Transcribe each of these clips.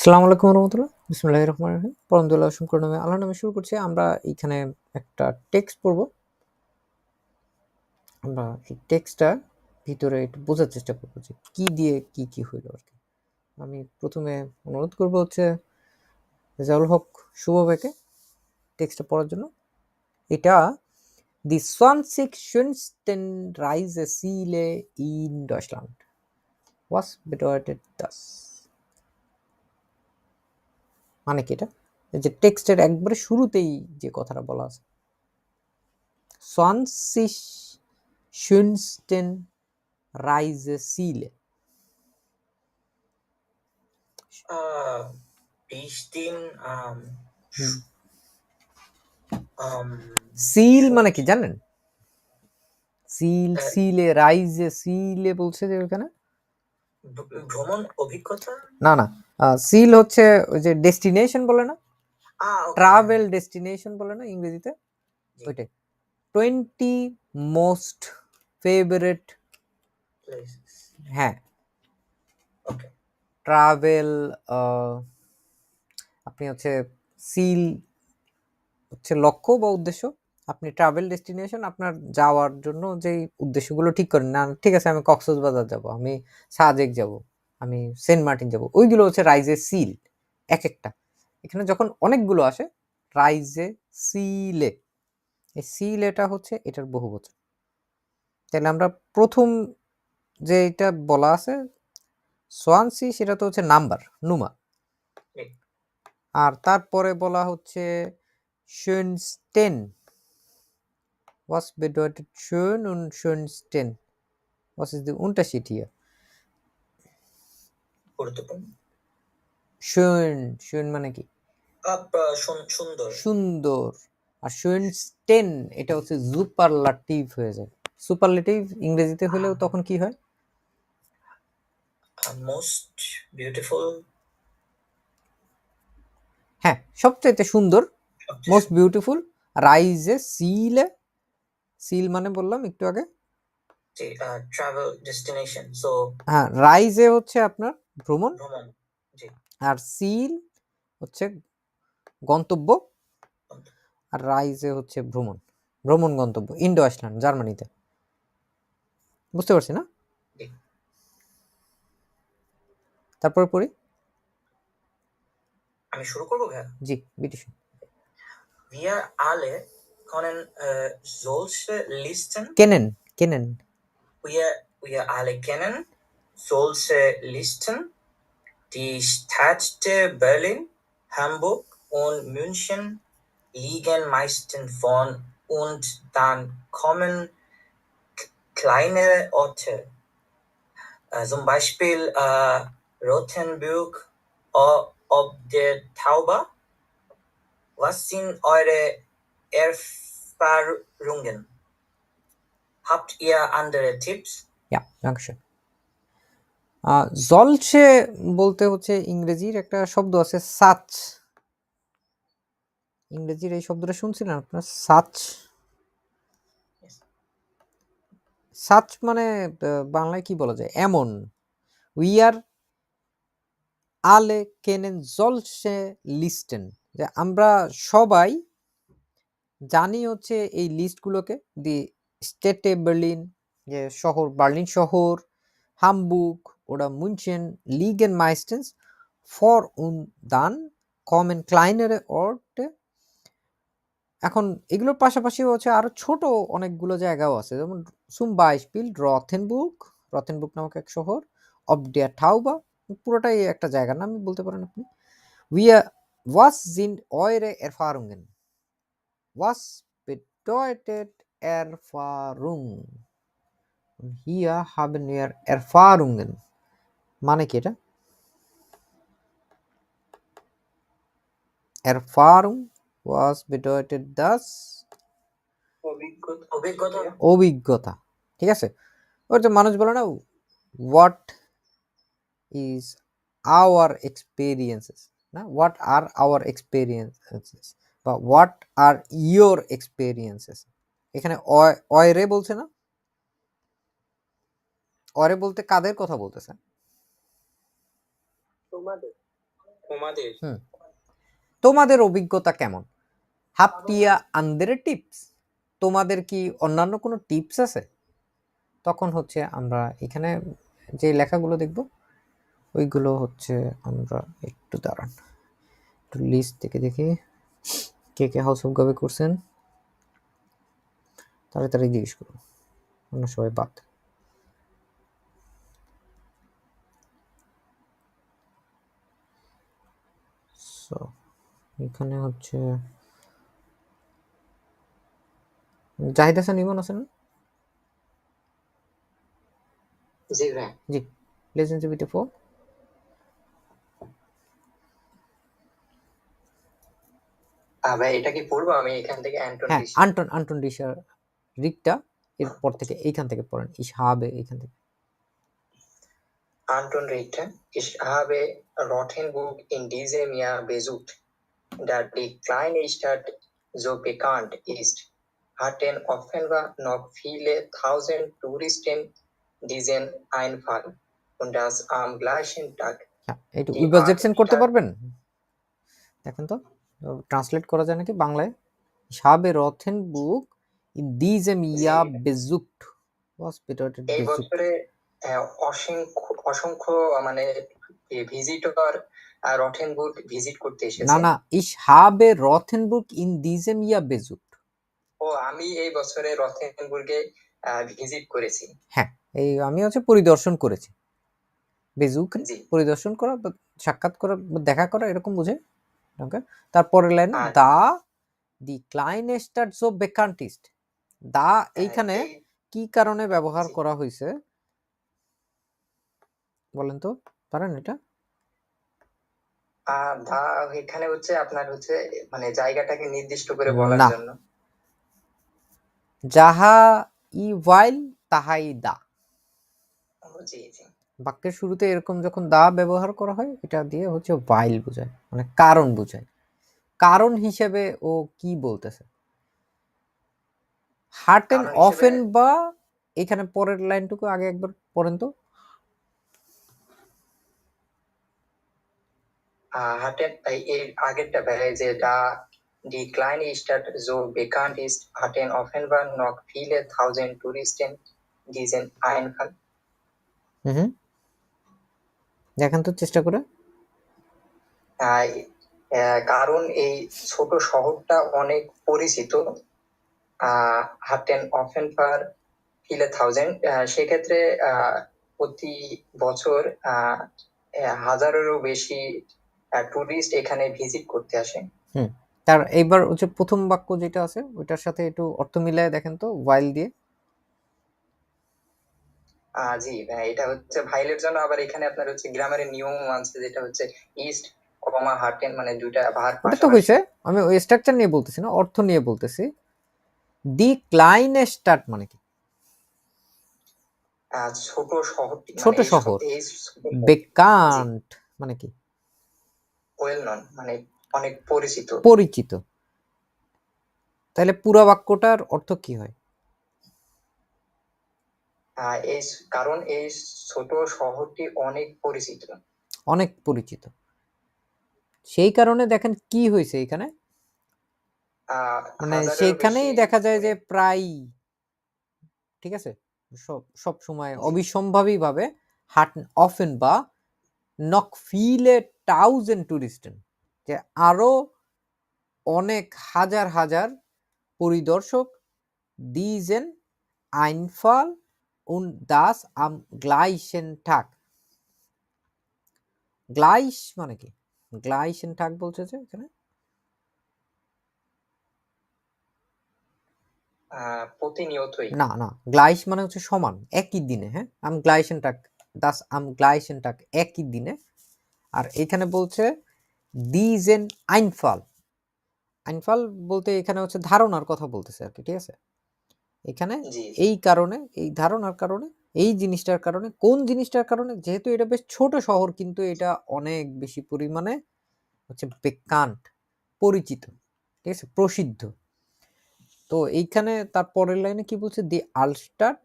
আসসালামু আলাইকুম রহমতুল্লাহ, বিসমিল্লাহির রহমানির রহিম। পরমদুল্লাহ শুকর নামে আল্লাহর নামে শুরু করছি। আমরা এইখানে একটা টেক্সট পড়ব। আমরা এই টেক্সটটা ভিতরে একটু বোঝার চেষ্টা করবো যে কি দিয়ে কি হইলো আর কি। আমি প্রথমে অনুরোধ করব হচ্ছে রেজাউল হক শুভ ভাইকে টেক্সটটা পড়ার জন্য। এটা দি সোয়ানসিক শুনস্টেন রাইজে সিলে ইন ডয়চল্যান্ড ওয়াস বেডয়েটেড দাস। মানে কি এটা? এই যে টেক্সটের একবারে শুরুতেই যে কথাটা বলা আছে, সোয়ানসিস schönsten Reiseziele. Bestimmten সিল মানে কি জানেন? সিল সিলে রাইজে সিলে বলছে যে ওখানে ভ্রমণ অভিজ্ঞতা না সিল হচ্ছে ওই যে ডেস্টিনেশন বলে না, ট্রাভেল ডেস্টিনেশন বলে না ইংরেজিতে, ওইটাই। 20 মোস্ট ফেভারিট প্লেসেস। হ্যাঁ, ওকে। ট্রাভেল আপনি হচ্ছে সিল হচ্ছে লক্ষ্য বা উদ্দেশ্য। আপনি ট্রাভেল ডেস্টিনেশন আপনার যাওয়ার জন্য যেই উদ্দেশ্যগুলো ঠিক করেন, না ঠিক আছে আমি কক্সবাজার যাব, আমি সাজেক যাব, আমি সেন্ট মার্টিন যাব, ওইগুলো হচ্ছে রাইজে সিল এক একটা। এখানে যখন অনেকগুলো আসে রাইজে সিলে, এই সিলেটা হচ্ছে এটার বহুবচন। তাহলে আমরা প্রথম যে এটা বলা আছে সোয়ানসি, সেটা তো হচ্ছে নাম্বার নুমা, আর তারপরে বলা হচ্ছে schönsten. Was bedeutet schön und schönsten? Was ist der Unterschied hier? Schön, schön মানে কি? সুন্দর। সুন্দর। আর schönsten এটা হচ্ছে সুপারলাটিভ হয়ে যায়। সুপারলেটিভ ইংরেজিতে হলেও তখন কি হয়? Most beautiful. হ্যাঁ, সবচেয়ে সুন্দর, মোস্ট বিউটিফুল। রাইজে সিলে, সিল মানে বললাম একটু আগে ট্রাভেল ডেস্টিনেশন। সো হ্যাঁ, রাইজে হচ্ছে আপনার ভ্রমণ, জি। আর সিল হচ্ছে গন্তব্য, আর রাইজে হচ্ছে ভ্রমণ, ভ্রমণ গন্তব্য ইন ডয়চল্যান্ড জার্মানিতে। বুঝতে পারছি না? তারপরে পড়ি। আমি শুরু করব ভাইয়া? জি, বিটে schön. Wir alle können solche Listen kennen. Wir alle kennen solche Listen. Die Städte Berlin, Hamburg und München liegen meistens vorn und dann kommen kleinere Orte, zum Beispiel Rothenburg ob der Tauber. Was sind eure Erfahrungen? Habt ihr andere Tipps? Ja, danke schön. solche বলতে হচ্ছে ইংরেজির একটা শব্দ আছে such. ইংরেজির এই শব্দটা শুনছিলেন আপনারা? সাচ, সাচ মানে বাংলায় কি বলা যায়? এমন। উই আর আলে কেনেন জলসে লিস্টেন, যে আমরা সবাই জানি হচ্ছে এই লিস্টগুলোকে। দি স্টেটে বার্লিন, যে শহর, বার্লিন শহর, হামবুর্গ ওরা মুনচেন, লিগেন মাইস্টেন্স ফর উন দান কমেন ক্লাইনারে অর্টে। এখন এগুলোর পাশাপাশি হচ্ছে আরো ছোট অনেকগুলো জায়গাও আছে, যেমন সুম বাইশপিল রথেনবুর্গ, রথেনবুর্গ নামক এক শহর, অব ডিয়ার ঠাউবা, পুরোটাই একটা জায়গার নাম বলতে পারেন আপনি। উইয়া ওয়াস জিন্ড অয়রে এরফারুঙ্গেন, ওয়াস bedeutet Erfahrung? Hier haben wir Erfahrungen মানে কি এটা? Erfahrung was bedeutet das? অভিজ্ঞতা। ঠিক আছে, ওই তো মানুষ বলে না what is our experiences, না what are our experiences বা what are your experiences। এখানে অয়রে বলছে না, অরে বলতে কাদের কথা বলতেছে? তোমাদের তোমাদের অভিজ্ঞতা কেমন? হাbt ihr andere টিপস? তোমাদের কি অন্যান্য কোনো টিপস আছে? তখন হচ্ছে আমরা এখানে যে লেখাগুলো দেখব ওইগুলো হচ্ছে আমরা একটু দাঁড়ান, একটু লিস্ট থেকে দেখি কে কে হাউস অফ গাবে করছেন, তাড়াতাড়ি জিজ্ঞেস করুন, অন্য সবাই বাদ। সো এখানে হচ্ছে জাহিদ হাসান ইমন আছেন না? জি ভাই। জি, লেজেন্ডস বিটে 4। ভাই এটা কি পড়বো আমি এখান থেকে? হ্যাঁ, আন্টন ডিশার রিকটা এরপর থেকে এইখান থেকে পড়েন, ইসহাবে এইখান থেকে। Anton Richter, ich habe Rothenburg in diesem Jahr besucht. Da die kleine Stadt so bekannt ist, hatten offenbar noch viele tausend Touristen diesen Einfall. Und das am gleichen Tag. হ্যাঁ, একটু Die ইউবাজেকশন করতে Stadt- পারবেন? দেখেন তো translate করা যায় নাকি বাংলায়। Ich habe Rothenburg in diesem Jahr besucht. Was bedeutet এই besucht? বছরে অসংখ্য মানে ভিজিটর রথেনবুর্গ ভিজিট করতে না এসেছে। না, ich habe Rothenburg in diesem Jahr besucht. ও আমি এই বছরে রথেনবুর্গে ভিজিট করেছি। হ্যাঁ, এই আমি হচ্ছে পরিদর্শন করেছি। বেজুক জি পরিদর্শন করা বা সাক্ষাৎ করা বা দেখা করা এরকম বোঝে। ওকে, তারপরের লাইনে আর দা দি ক্লাইনে স্টার্ট সো বেকান্টিস্ট। দা এইখানে এই কি কারণে ব্যবহার জি। করা হয়েছে বলেন তো, পারেন এটা? দা এখানে হচ্ছে আপনার হচ্ছে মানে জায়গাটাকে নির্দিষ্ট করে বলার না, জন্য। যাহা ই ওয়াইল তাহাই দা। জি জি বাক্যের শুরুতে এরকম যখন দা ব্যবহার করা হয় এটা দিয়ে হচ্ছে ওয়াইল বোঝায়, মানে কারণ বোঝায়। কারণ হিসেবে ও কি বলতেছে? হার্টেন কারণ হিসেবে অফেন বা, এখানে পরের লাইনটুকু আগে একবার পড়েন তো। হাটেন এর আগেরটা ভাই যে দা die kleine Stadt so bekannt ist, hatten offenbar noch viele tausend Touristen diesen Einfall. হুম, দেখেন তো চেষ্টা করে। কারণ এই ছোট শহরটা অনেক পরিচিত। হাটেন অফেনবার viele থাউজেন্ড, সেক্ষেত্রে প্রতি বছর হাজারেরও বেশি টুরিস্ট এখানে ভিজিট করতে আসে। তার এইবার হচ্ছে প্রথম বাক্য যেটা আছে ওইটার সাথে একটু অর্থ মিলায় দেখেন তো ওয়াইল দিয়ে। জি ভাই, এটা হচ্ছে ভাইলের জন্য আবার এখানে আপনার হচ্ছে গ্রামারের নিয়ম আছে, যেটা হচ্ছে ইস্ট কমা হাটেন, মানে দুইটা ভার ওটা তো পাশাপাশি। হয়েছে, আমি ওই স্ট্রাকচার নিয়ে বলতেছি না, অর্থ নিয়ে বলতেছি। দি ক্লাইনে স্টার্ট মানে কি? ছোট শহরটি, ছোট শহর। বেকান্ট মানে কি? ওয়েল নন, মানে অনেক পরিচিত। পরিচিত। তাহলে পুরো বাক্যটার অর্থ কি হয়? এই কারণ এই ছোট শহরটি অনেক পরিচিত। অনেক পরিচিত। সেই কারণে দেখেন কি হয়েছে এখানে, মানে হাজারেরও সেইখানেই বেশি দেখা যায় যে প্রায়, ঠিক আছে, সব সময় অবিসম্ভাবী ভাবে হার্টেন অফেন বা নক ফিলে টাউজেন্ড টুরিস্টেন, যে আরো অনেক হাজার হাজার পরিদর্শক দিজেন আইনফাল উন দাস আম গ্লাইশেন ঠাক। গ্লাইশ মানে কি? গ্লাইশেন ঠাক বলছে যে এখানে প্রতিনিয়তই। না না, গ্লাইশ মানে হচ্ছে সমান, একই দিনে। হ্যাঁ, আম গ্লাইশেন ঠাক, দাস আম গ্লাইশেন ঠাক একই দিনে। আর এখানে বলছে দিজেন আইনফাল। আইনফাল বলতে এখানে হচ্ছে ধারণার কথা বলতেছে আর কি, ঠিক আছে। এখানে এই কারণে, এই ধারণার কারণে, এই জিনিসটার কারণে, কোন জিনিসটার কারণে, যেহেতু এটা বেশ ছোট শহর কিন্তু এটা অনেক বেশি পরিমাণে হচ্ছে বেকান্ট, পরিচিত, ঠিক আছে, প্রসিদ্ধ। তো এইখানে তার পরের লাইনে কি বলছে? দি আলস্টাড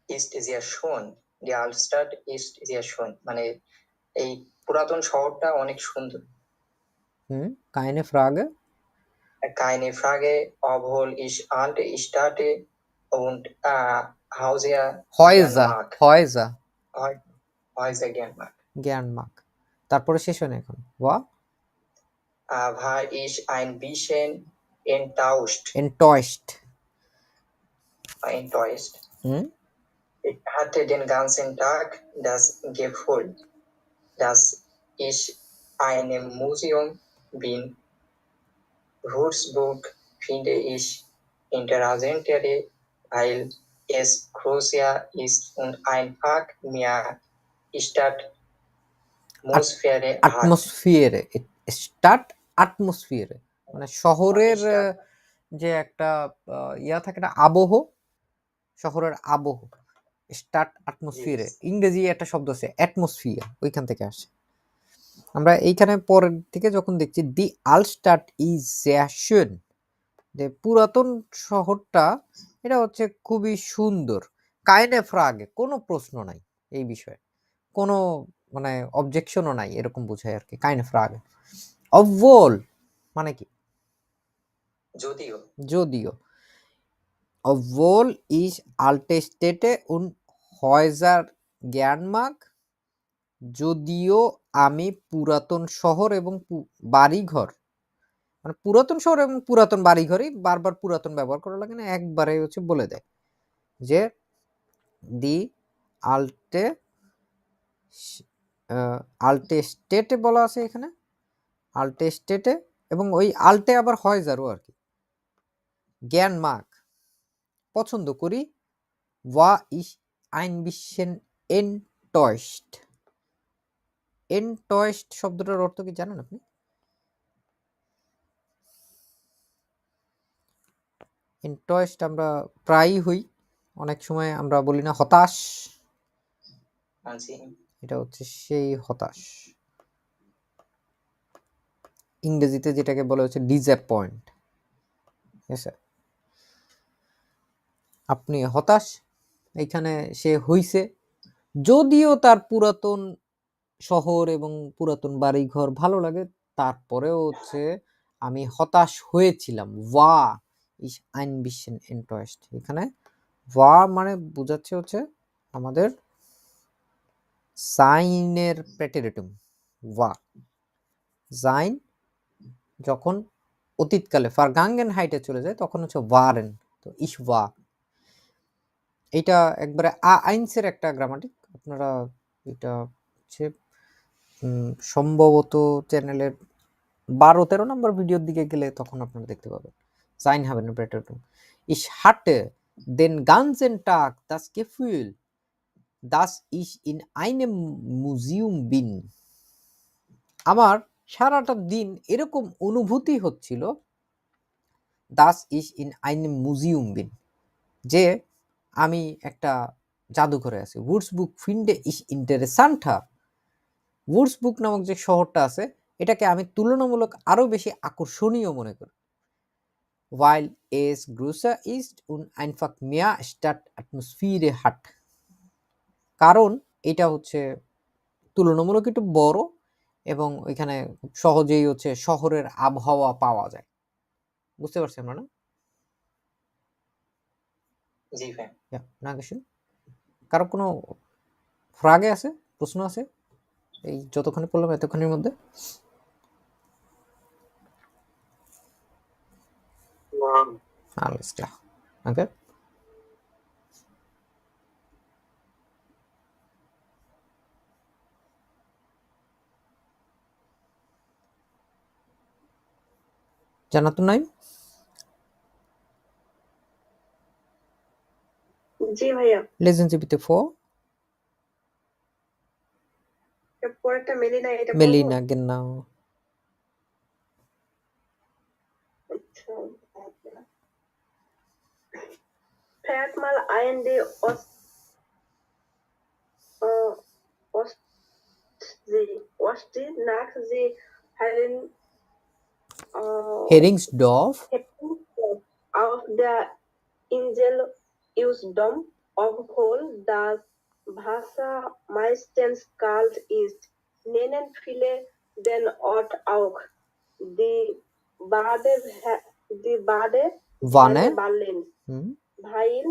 ইস্ট এশিয়া শোন, দি আলস্টাড ইস্ট এশিয়া শোন, মানে এই পুরাতন শহরটা অনেক সুন্দর। কাইনে ফ্রাগে Keine Frage, obwohl ich alte Städte und Häuser gern হয়জা mag. হয়জা Häuser gern mag. জ্ঞান মাক তারপরে শেষ হয় না এখন ওয়া War ich ein bisschen enttäuscht. enttäuscht হুম Ich hatte den ganzen Tag das Gefühl, dass ich einem Museum bin. Würzburg finde ich interessanter, weil es größer ist und einfach mehr Stadtatmosphäre hat. আটমসফিয়ারে start আটমসফিয়ারে মানে শহরের Stadt- যে একটা ইয়া থাকে না আবহ শহরের আবহ স্টার্ট আটমসফিয়ারে ইংরেজি একটা শব্দ আছে অ্যাটমসফিয়ার ওইখান থেকে আসে আমরা এইখানে পরের থেকে যখন দেখছি দি আলস্টাড ইজ sehr schön যে পুরাতন শহরটা এটা হচ্ছে খুবই সুন্দর কাইনে ফ্রাগে কোনো প্রশ্ন নাই এই বিষয়ে কোনো মানে অবজেকশনও নাই এরকম বোঝায় আর কি কাইনে ফ্রাগে অবল মানে কি যদিও যদিও অবল ইজ আল্টে স্টেটে উন হয়জার জ্ঞানমাগ যদিও আমি পুরাতন শহর এবং বাড়িঘর মানে পুরাতন শহর এবং পুরাতন বাড়িঘরই বারবার পুরাতন ব্যবহার করা লাগে না একবারে হচ্ছে বলে দেয় যে দি আল্টে আল্টে স্টেটে বলা আছে এখানে আল্টে স্টেটে এবং ওই আল্টে আবার হয় যারও আর কি জ্ঞান মার্ক পছন্দ করি ওয়া ইস আইন বিশেন এনটয়েস্ট এনটয়েস্ট শব্দটার অর্থ কি জানেন আপনি এনটয়েস্ট আমরা প্রায়ই হই অনেক সময় আমরা বলি না হতাশ এটা হচ্ছে সেই হতাশ ইংরেজিতে যেটাকে বলা হচ্ছে ডিসঅ্যাপয়েন্ট ঠিক আছে আপনি হতাশ এইখানে সে হইছে যদিও তার পুরাতন শহর এবং পুরাতন বাড়িঘর ভালো লাগে তারপরেও হচ্ছে আমি হতাশ হয়েছিলাম ওয়া ইস আইন বিশেন এন্টয়েস্ট এখানে ওয়া মানে বোঝাচ্ছে হচ্ছে আমাদের সাইনের প্রেটেরিটুম ওয়া জাইন যখন অতীতকালে ফারগাঙ্গেন হাইটে চলে যায় তখন হচ্ছে ওয়ারেন তো ইস ওয়া এটা একবারে আইনসের একটা গ্রামাটিক আপনারা এটা হচ্ছে সম্ভবত চ্যানেলের 12-13 নম্বর ভিডিওর দিকে গেলে তখন আপনারা দেখতে পাবেন sign haben Preteritum ich hatte den ganzen Tag das Gefühl dass ich in einem Museum bin আমার সারাটা দিন এরকম অনুভূতি হচ্ছিল dass ich in einem Museum bin যে আমি একটা জাদুঘরে আছি Würzburg finde ich interessanter Würzburg নামক যে শহরটা আছে এটাকে আমি তুলনামূলক আরো বেশি আকর্ষণীয় মনে করি weil es größer ist und einfach mehr Stadtatmosphäre hat কারণ এটা হচ্ছে তুলনামূলক একটু বড় এবং এখানে সহজেই হচ্ছে শহরের আবহাওয়া পাওয়া যায় বুঝতে পারছেন আমরা না জি ভাই না কিছু কারো কোনো ফ্রাগে আছে প্রশ্ন আছে এই যতক্ষণে পড়লাম এতক্ষণের মধ্যে Alles klar. Danke. জান্নাতুন নাইম জি ভাইয়া lesen Sie bitte vor পরেরটা মেলিনা এটা বলবো? Melina genau আচ্ছা। Fährt mal ein die Ostsee nach See Heringsdorf auf der Insel Usedom, obwohl das Wasser meistens kalt ist. nennen viele den Ort auch. Die Bade, die Bade Wanne Berlins, hmm, weil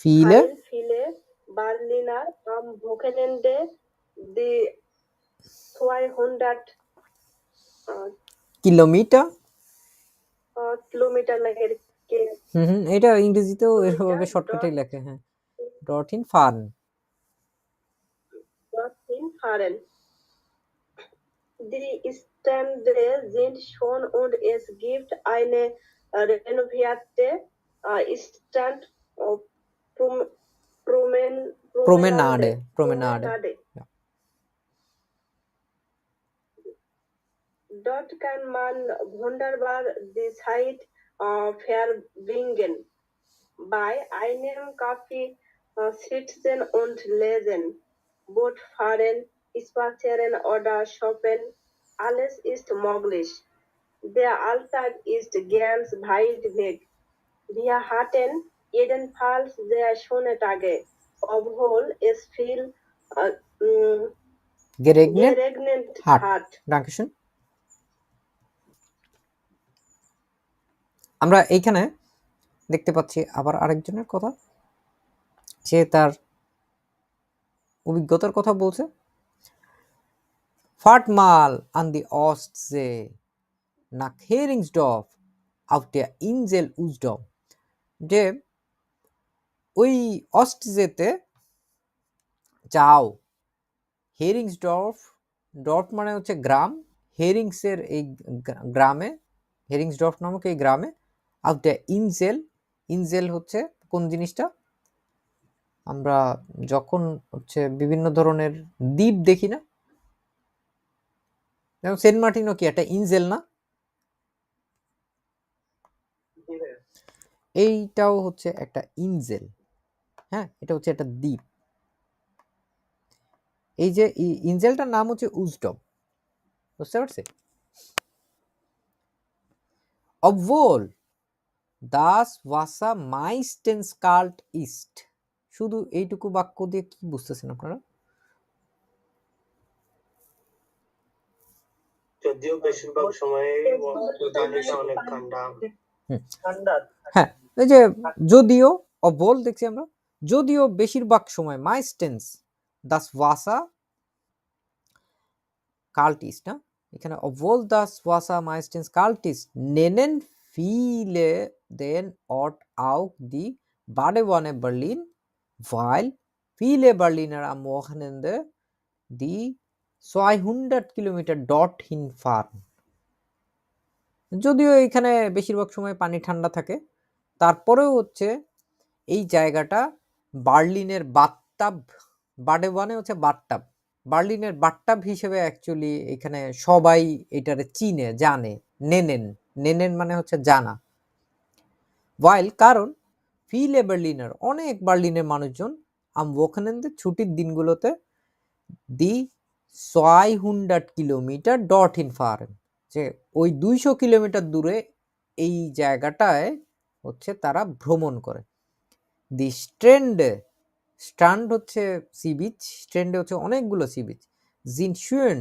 viele viele Berliner am Wochenende die 200 kilometre Kilometer লাগে এটা ইংরেজিতেও kilometre এভাবে শর্টকাটেই লেখে, হ্যাঁ, ডরটিন fern. dorthin fahren. Die Stände sind schon und es gibt eine renovierte Stand Promenade. Promenade. Ja. Dort kann man wunderbar die Zeit verbringen. Bei einem Kaffee sitzen und lesen, Boot fahren, spazieren oder shoppen. Alles ist möglich. Der Alltag ist ganz weit weg. Wir hatten jedenfalls sehr schöne Tage, obwohl es viel geregnet hat. Dankeschön. আমরা এইখানে দেখতে পাচ্ছি আবার আরেকজনের কথা, সে তার অভিজ্ঞতার কথা বলছে। Fahrt mal an die Ostsee nach Heringsdorf auf der Insel Usedom, যে ওই অস্টজেতে যাও। হেরিংসডর্ফ, ডর্ফ মানে হচ্ছে গ্রাম, হেরিংসের এই গ্রামে, হেরিংসডর্ফ নামক এই গ্রামে, আফ দ্য ইনজেল, ইনজেল হচ্ছে কোন জিনিসটা, আমরা যখন হচ্ছে বিভিন্ন ধরনের দ্বীপ দেখি না, যেমন সেন্ট মার্টিনও কি একটা ইনজেল না, এইটাও হচ্ছে একটা ইনজেল, হ্যাঁ, এটা হচ্ছে একটা দ্বীপ। এই যে ইনজেলটার নাম হচ্ছে উজডম, বুঝতে পারছি? Obwohl das Wasser meistens kalt ist, শুধু এইটুকু বাক্য দিয়ে কি বুঝতেছেন আপনারা? যদিও বেশিরভাগ সময় পানিটা অনেক ঠান্ডা। হ্যাঁ, এই যে যদিও, অবল দেখছি আমরা, যদিও বেশিরভাগ সময়, মাইস্টেন্স das Wasser kalt ist, না, এখানে obwohl das Wasser meistens kalt ist, nennen viele den Ort auch die Badewanne Berlin, weil viele Berliner am Wochenende die 200 Kilometer dorthin fahren. যদিও এখানে বেশিরভাগ সময় পানি ঠান্ডা থাকে, তারপরেও হচ্ছে এই জায়গাটা বার্লিনের বাথটাব, বাডেওয়ানে হচ্ছে বাথটাব, বার্লিনের বাথটাব হিসেবে অ্যাকচুয়ালি এখানে সবাই এটারে চিনে, জানে। নেনেন, নেনেন মানে হচ্ছে জানা। ওয়াইল কারণ ফিলে বার্লিনার, অনেক বার্লিনের মানুষজন আম ওখানেন্দের ছুটির দিনগুলোতে দি 200 কিলোমিটার ডট ইন ফারেন, যে ওই 200 কিলোমিটার দূরে এই জায়গাটায় হচ্ছে তারা ভ্রমণ করে। দি স্ট্রেন্ডে, স্ট্রান্ড হচ্ছে সি বিচ, স্ট্রেন্ডে হচ্ছে অনেকগুলো সি বিচ, জিন শুয়েন,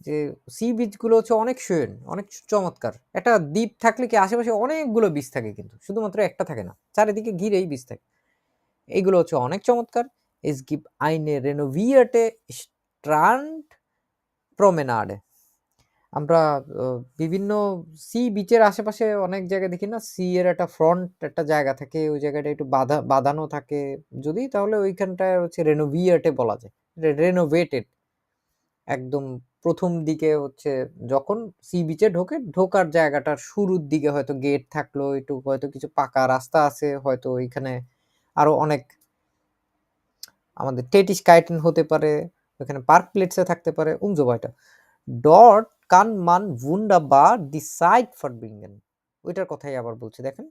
যে সি বিচগুলো হচ্ছে অনেক শুয়েন, অনেক চমৎকার। একটা দ্বীপ থাকলে কি আশেপাশে অনেকগুলো বিচ থাকে, কিন্তু শুধুমাত্র একটা থাকে না, চারিদিকে ঘিরেই বিচ থাকে। এইগুলো হচ্ছে অনেক চমৎকার। Es gibt eine renovierte Strand Promenade. আমরা বিভিন্ন সি বিচের আশেপাশে অনেক জায়গায় দেখি না, সি এর একটা ফ্রন্ট একটা জায়গা থাকে, ওই জায়গাটা একটু বাঁধানো থাকে যদি, তাহলে ওইখানটায় হচ্ছে রেনোভিয়েটে বলা যায়, রেনোভেটেড। একদম প্রথম দিকে হচ্ছে যখন সি বিচে ঢোকার জায়গাটার শুরুর দিকে হয়তো গেট থাকলো, একটু হয়তো কিছু পাকা রাস্তা আছে, হয়তো ওইখানে আরো অনেক আমাদের টেটিস কাইটেন হতে পারে, ওখানে পার্ক প্লেটসে থাকতে পারে, উমজোবাইটা ডট কান মান wunderbar die Zeit verbringen, ওইটার কথাই আবার বলছে, দেখেন।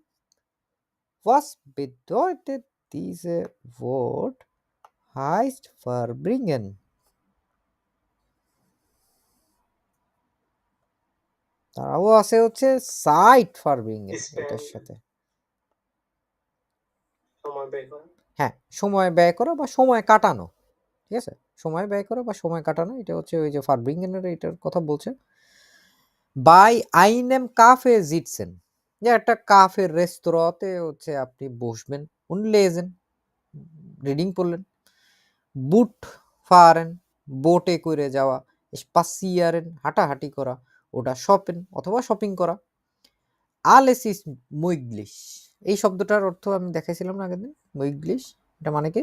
Was bedeutet diese Wort heißt verbringen? তারাও আছে হচ্ছে Zeit verbringen, এটার সাথে সময় ব্যয় করা, হ্যাঁ, সময় ব্যয় করা বা সময় কাটানো, ঠিক আছে। সময় ব্যয় করা বা সময় কাটানো, এটা হচ্ছে ওই যে ফারব্রিঙ্গেনের এটার কথা বলছে। বাই আইনেম কাফে জিটসেন, যে একটা কাফের রেস্তোরাঁতে হচ্ছে আপনি বসবেন, লেজেন রিডিং পড়লেন। বুট ফারেন, বোটে করে যাওয়া। স্পাসিয়ারেন, হাঁটাহাঁটি করা। ওটা শপেন অথবা শপিং করা। আলেস ইস মৈগলিশ, এই শব্দটার অর্থ আমি দেখাইছিলাম না আগের দিন। মৈগলিশ এটা মানে কি?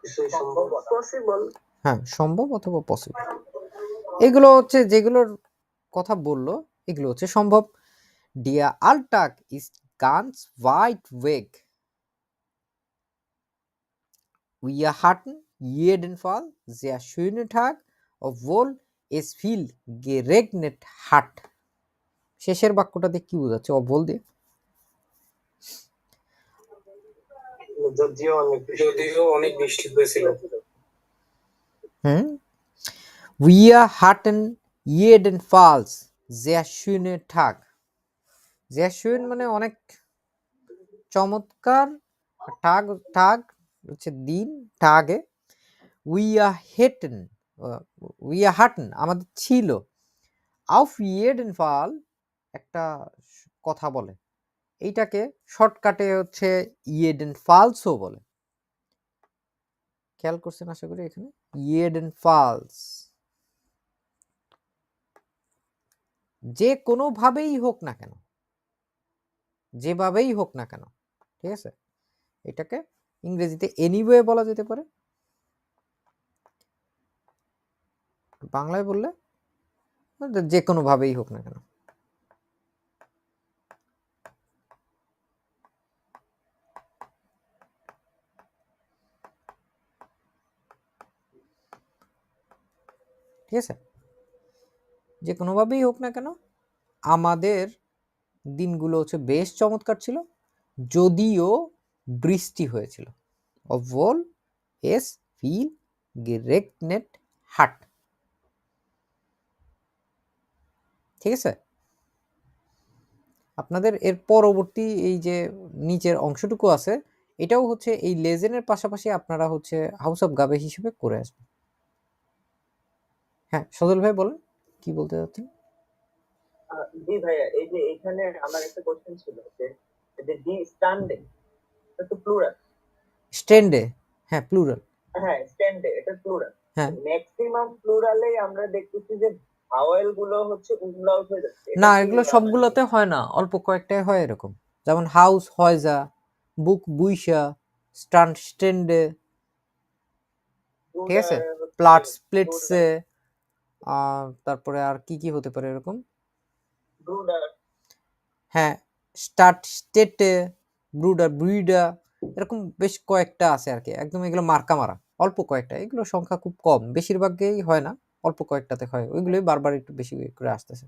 কিছুই সম্ভব না। পসিবল। হ্যাঁ, সম্ভব অথবা পসিবল। এগুলো হচ্ছে যেগুলোর কথা বললো, এগুলো হচ্ছে সম্ভব। ডিয়া আলটাক ইস গানস ওয়াইট ওয়েগ, উইয়া হাটন ইয়েডেন ফাল জিয়া শুইনে ঠাক ও ভোল এস ফিল গেরেগনেট হাট। শেষের বাক্যটা দিয়ে কি বোঝাচ্ছে? অভল দিয়ে। যদিও অনেক বৃষ্টি হয়েছিল। উইয়া হাটন ইয়েডেন ফালস জিয়া শুইনে ঠাক। জিয়া শুইন মানে অনেক চমৎকার, টাগ টাগ হচ্ছে দিন, টাগে। উইয়া হেটেন, উইয়া হাটন আমাদের ছিল। আউফ ইয়েডেন ফাল একটা কথা বলে, এইটাকে শর্টকাটে হচ্ছে ইয়েডেন ফালসও বলে। খেয়াল করছেন আশা করি এখানে ইয়েডেন ফালস। যে কোনোভাবেই হোক না কেন, যেভাবেই হোক না কেন, ঠিক আছে, এটাকে ইংরেজিতে এনিওয়ে বলা যেতে পারে। বাংলায় বললে যে কোনোভাবেই হোক না কেন। ঠিক আছে, যে কোনোভাবেই হোক না কেন আমাদের দিনগুলো হচ্ছে বেশ চমৎকার ছিল, যদিও বৃষ্টি হয়েছিল। অভল এস ফিল গেরেগনেট হাট। ঠিক আছে, আপনাদের এর পরবর্তী এই যে নিচের অংশটুকু আছে, এটাও হচ্ছে এই লেজেনের পাশাপাশি আপনারা হচ্ছে হাউস অফ গাবে হিসেবে করে আসবেন। হ্যাঁ সজল ভাই বলেন, কি বলতে চাচ্ছেন? জি ভাইয়া, এই যে এখানে আমার একটা কোশ্চেন ছিল যে দি স্ট্যান্ডে এটা তো প্লুরাল। স্ট্যান্ডে, হ্যাঁ প্লুরাল। হ্যাঁ, স্ট্যান্ডে এটা প্লুরাল। হ্যাঁ ম্যাক্সিমাম প্লুরালে আমরা দেখতেছি যে ভাওয়েল গুলো হচ্ছে উমলাউট হয়ে যাচ্ছে। এটা না, কি এগুলো সবগুলোতে হয় না, অল্প কয়েকটাই হয় এরকম। যেমন হাউস হয়জা, বুক বুইসা, স্ট্যান্ড স্ট্যান্ডে, ঠিক আছে, প্লাট স্প্লিটসে, তারপরে আর কি কি হতে পারে এরকম? ব্রুডার। হ্যাঁ, স্টার্ট স্টেটে, ব্রুডার ব্রিডা, এরকম বেশ কয়েকটা আছে আর কি। একদম এগুলো মার্কা মারা, অল্প কয়েকটা, এগুলো সংখ্যা খুব কম, বেশিরভাগই হয় না, অল্প কয়েকটাতে হয়, ওইগুলোই বারবার একটু বেশি করে আসতেছে।